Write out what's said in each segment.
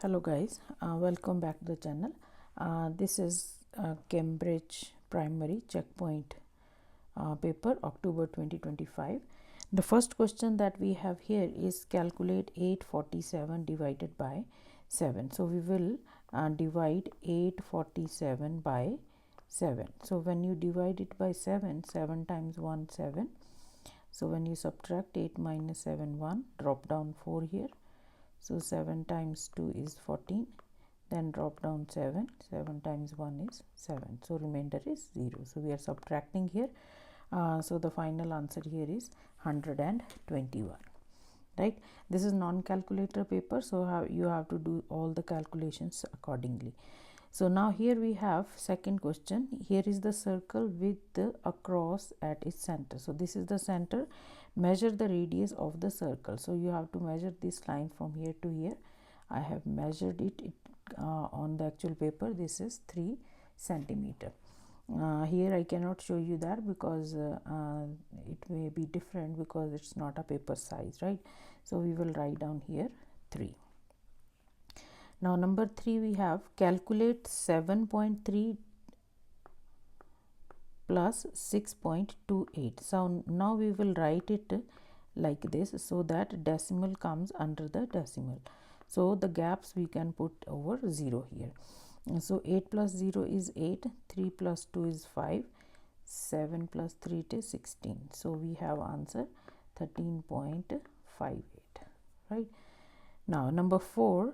Hello guys, welcome back to the channel. This is Cambridge Primary Checkpoint paper October 2025. The first question that we have here is calculate 847 divided by 7. So we will divide 847 by 7. So when you divide it by 7, 7 times 1 7. So when you subtract 8 minus 7 1, drop down 4 here. So 7 times 2 is 14, then drop down 7, 7 times 1 is 7. So remainder is 0. So we are subtracting here. So the final answer here is 121. Right? This is non-calculator paper, so you have to do all the calculations accordingly. So now here we have second question. Here is the circle with the across at its center. So this is the center. Measure the radius of the circle. So you have to measure this line from here to here. I have measured it on the actual paper. This is 3 centimeter. Here I cannot show you that because it may be different because it's not a paper size, right? So we will write down here 3. Now number 3 we have calculate 7.3 plus 6.28. So now we will write it like this so that decimal comes under the decimal. So the gaps we can put over 0 here. So 8 plus 0 is 8, 3 plus 2 is 5, 7 plus 3 is 16. So we have answer 13.58, right? Now number 4,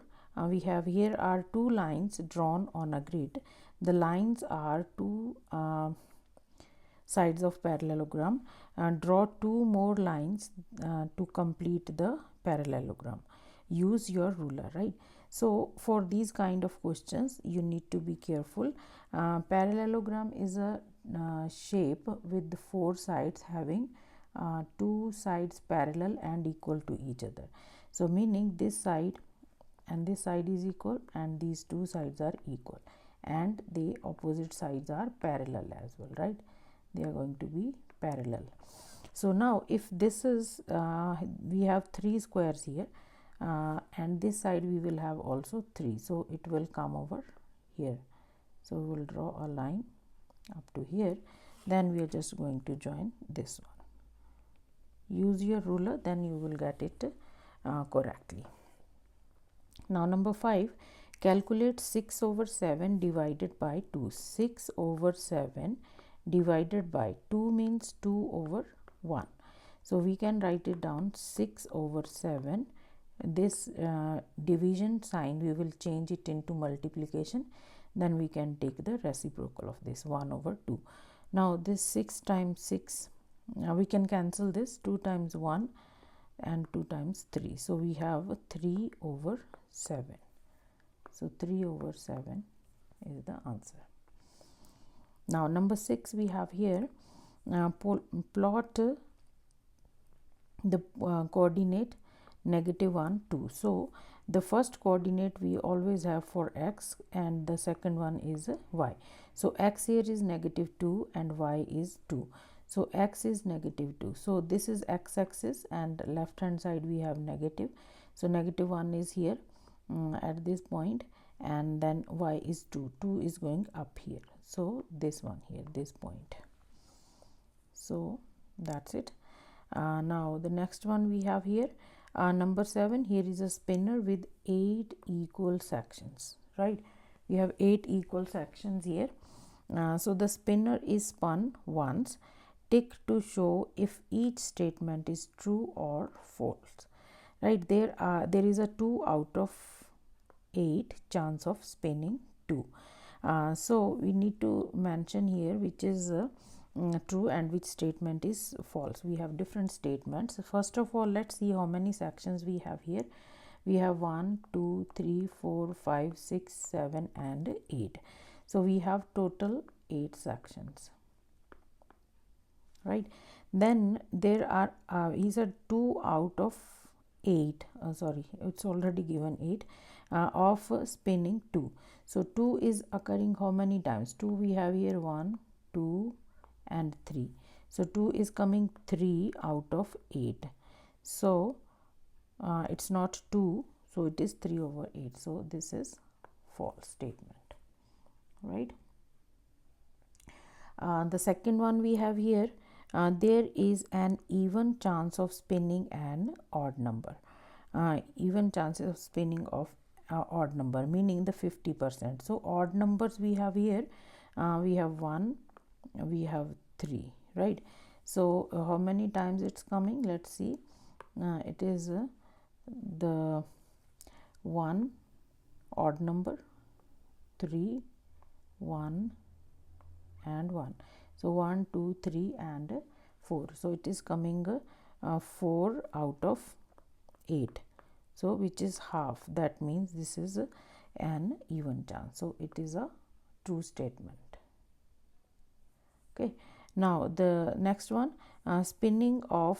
we have here are two lines drawn on a grid. The lines are two sides of parallelogram, and draw two more lines to complete the parallelogram. Use your ruler, right? So for these kind of questions you need to be careful. Parallelogram is a shape with 4 sides having 2 sides parallel and equal to each other. So meaning this side and this side is equal and these two sides are equal, and the opposite sides are parallel as well, right? They are going to be parallel. So now if this is we have 3 squares here, and this side we will have also 3, so it will come over here. So we will draw a line up to here, then we are just going to join this one. Use your ruler, then you will get it correctly. Now number 5, calculate 6 over 7 divided by 2. 6 over 7 divided by 2 means 2 over 1. So we can write it down 6 over 7. This division sign we will change it into multiplication. Then we can take the reciprocal of this 1 over 2. Now this 6 times 6, we can cancel this 2 times 1 and 2 times 3. So we have 3 over 7. So 3 over 7 is the answer. Now number 6 we have here, plot the coordinate -1 2. So the first coordinate we always have for x and the second one is y. So x here is -2 and y is 2. So x is -2. So this is x-axis and left hand side we have negative. So -1 is here at this point, and then y is 2. 2 is going up here. So this one here, this point. So that's it. Now the next one we have here, number 7. Here is a spinner with 8 equal sections, right? We have 8 equal sections here. So the spinner is spun once. Tick to show if each statement is true or false, right? There is a 2 out of 8 chance of spinning 2. So we need to mention here which is true and which statement is false. We have different statements. First of all, let's see how many sections we have here. We have 1 2 3 4 5 6 7 and 8. So we have total 8 sections, right? Then there are these are 2 out of 8, sorry, it's already given 8 of spinning 2. So 2 is occurring how many times? 2 we have here 1 2 and 3. So 2 is coming 3 out of 8. So it's not 2, so it is 3/8. So this is false statement, right? The second one we have here, there is an even chance of spinning an odd number. Even chances of spinning of odd number, meaning the 50%. So odd numbers we have here, we have 1, we have 3, right? So how many times it's coming? Let's see. It is the 1 odd number, 3, 1 and 1. So 1, 2, 3 and 4. So it is coming 4 out of 8. So which is half. That means this is an even chance. So it is a true statement. Okay. Now the next one, spinning of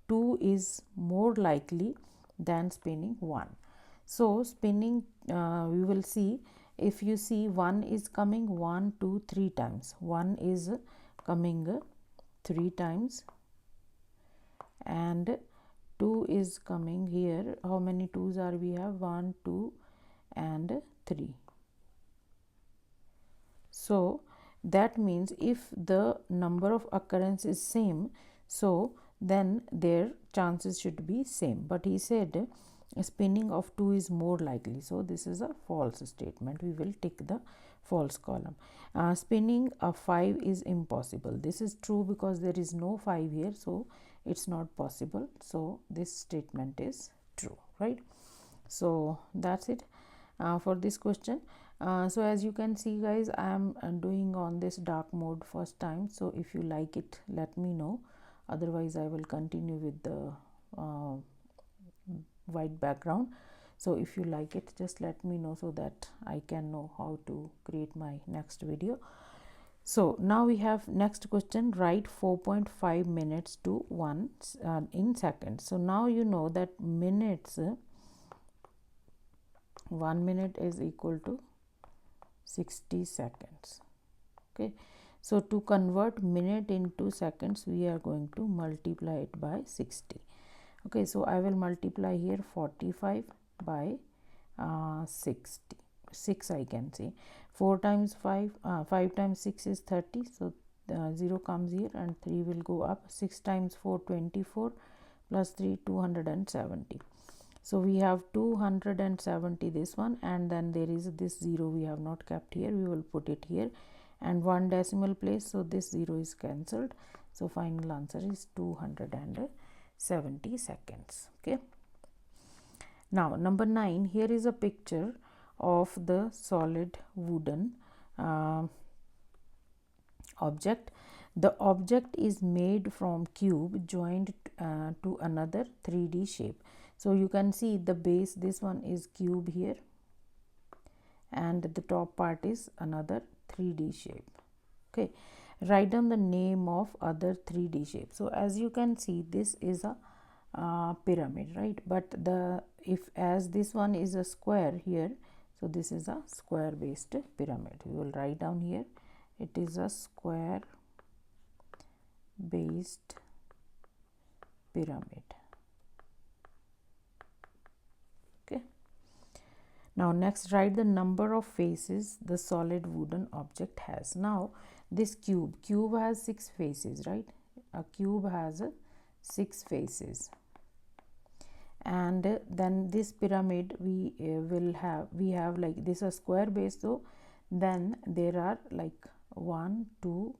2 is more likely than spinning 1. So spinning, we will see, if you see 1 is coming 1, 2, 3 times. 1 is coming 3 times and 2 is coming here. How many 2's are we have? 1, 2 and 3. So that means if the number of occurrence is same, so then their chances should be same. But he said spinning of 2 is more likely. So this is a false statement. We will tick the false column. Spinning of 5 is impossible. This is true because there is no 5 here, so it's not possible. So this statement is true, right? So that's it for this question. So as you can see guys, I am doing on this dark mode first time. So if you like it, let me know. Otherwise I will continue with the white background. So if you like it, just let me know so that I can know how to create my next video. So now we have next question, write 4.5 minutes to 1 in seconds. So now you know that minutes, 1 minute is equal to 60 seconds. Okay, so to convert minute into seconds, we are going to multiply it by 60. Okay, so I will multiply here 45 by 60. 6 I can say. 4 times 5, 5 times 6 is 30. So 0 comes here and 3 will go up. 6 times 4, 24 plus 3, 270. So we have 270 this one, and then there is this 0 we have not kept here. We will put it here and 1 decimal place. So this 0 is cancelled. So final answer is 270 seconds. Okay. Now number 9, here is a picture of the solid wooden object. The object is made from cube joined to another 3D shape. So you can see the base, this one is cube here, and the top part is another 3D shape. Okay, write down the name of other 3D shape. So as you can see, this is a pyramid, right? But as this one is a square here, so this is a square based pyramid. We will write down here, it is a square based pyramid. Okay. Now next, write the number of faces the solid wooden object has. Now this cube has 6 faces, right? A cube has 6 faces, and then this pyramid we have like this a square base. So then there are like 1, 2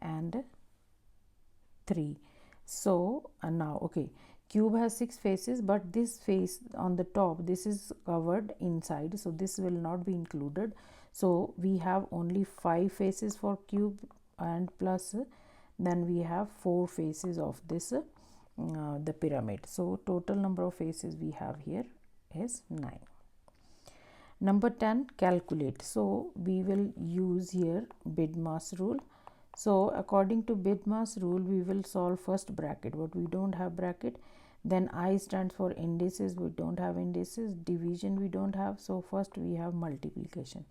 and 3. So now okay, cube has 6 faces, but this face on the top, this is covered inside, so this will not be included. So we have only 5 faces for cube, and plus then we have 4 faces of this the pyramid. So total number of faces we have here is 9. Number 10, calculate. So we will use here BIDMAS rule. So according to BIDMAS rule, we will solve first bracket, but we don't have bracket. Then I stands for indices, we don't have indices. Division we don't have. So first we have multiplication.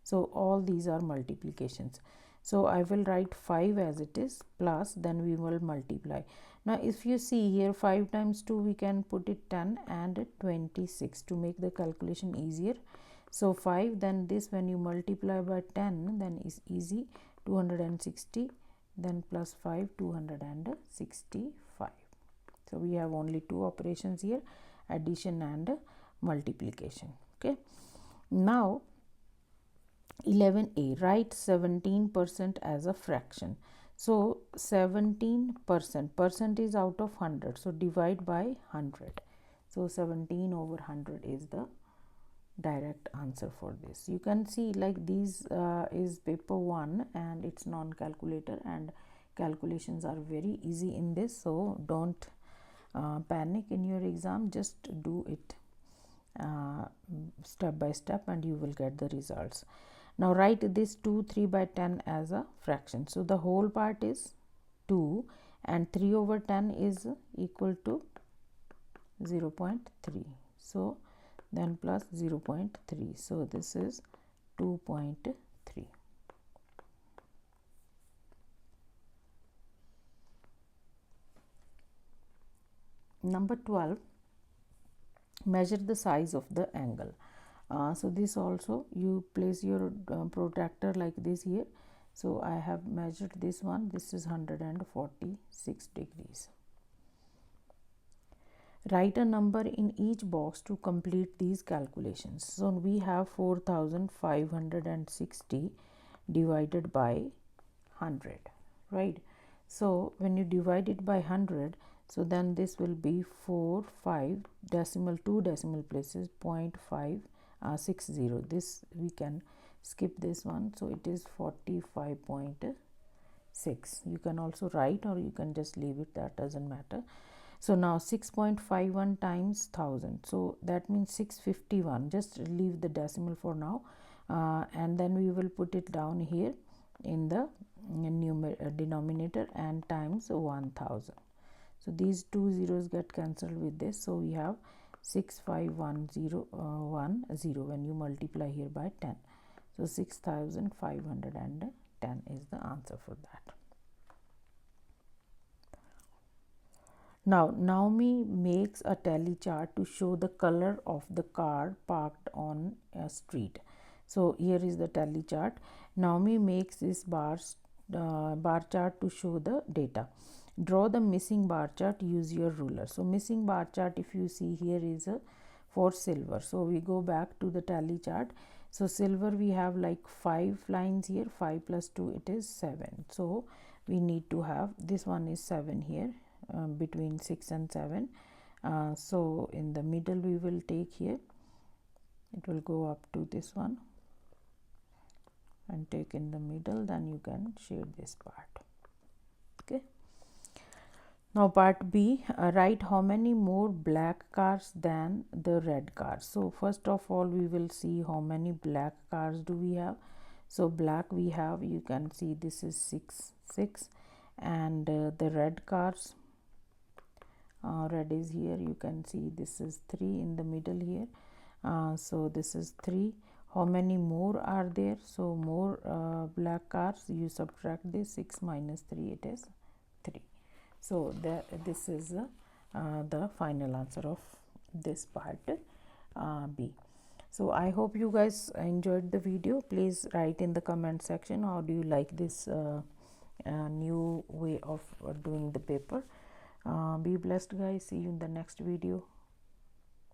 So all these are multiplications. So I will write 5 as it is, plus then we will multiply. Now if you see here, 5 times 2, we can put it 10 and 26 to make the calculation easier. So 5, then this when you multiply by 10, then is easy, 260, then plus 5, 265. So we have only two operations here, addition and multiplication. Okay, now 11a, write 17% as a fraction. So 17%, percent is out of 100, so divide by 100. So 17 over 100 is the direct answer for this. You can see like these is paper 1 and it's non-calculator, and calculations are very easy in this, so don't panic in your exam, just do it step by step and you will get the results. Now write this 2 3 by 10 as a fraction. So the whole part is 2 and 3 over 10 is equal to 0.3. So then plus 0.3. So this is 2.3. Number 12, measure the size of the angle. So this also you place your protractor like this here. So I have measured this one, this is 146 degrees. Write a number in each box to complete these calculations. So we have 4560 divided by 100, right? So when you divide it by 100, so then this will be 4 5 decimal 2 decimal places 0.560. This we can skip this one, so it is 45.6. You can also write or you can just leave it, that doesn't matter. So now 6.51 times 1000, so that means 651. Just leave the decimal for now, and then we will put it down here in the denominator and times 1000. So these two zeros get cancelled with this, so we have 65110 when you multiply here by 10. So 6510 is the answer for that. Now Naomi makes a tally chart to show the color of the car parked on a street. So here is the tally chart. Naomi makes this bar chart to show the data. Draw the missing bar chart, use your ruler. So missing bar chart, if you see here, is for silver. So we go back to the tally chart. So silver we have like 5 lines here, 5 plus 2 it is 7. So we need to have, this one is 7 here, between 6 and 7. So in the middle we will take here, it will go up to this one and take in the middle, then you can shade this part. Okay. Now part B, write how many more black cars than the red cars. So first of all we will see how many black cars do we have. So black we have, you can see this is 6 and the red cars, red is here, you can see this is 3 in the middle here. So this is 3. How many more are there? So more black cars, you subtract this, 6 minus 3, it is 3. So this is the final answer of this part B. So I hope you guys enjoyed the video. Please write in the comment section how do you like this new way of doing the paper. Be blessed guys, see you in the next video.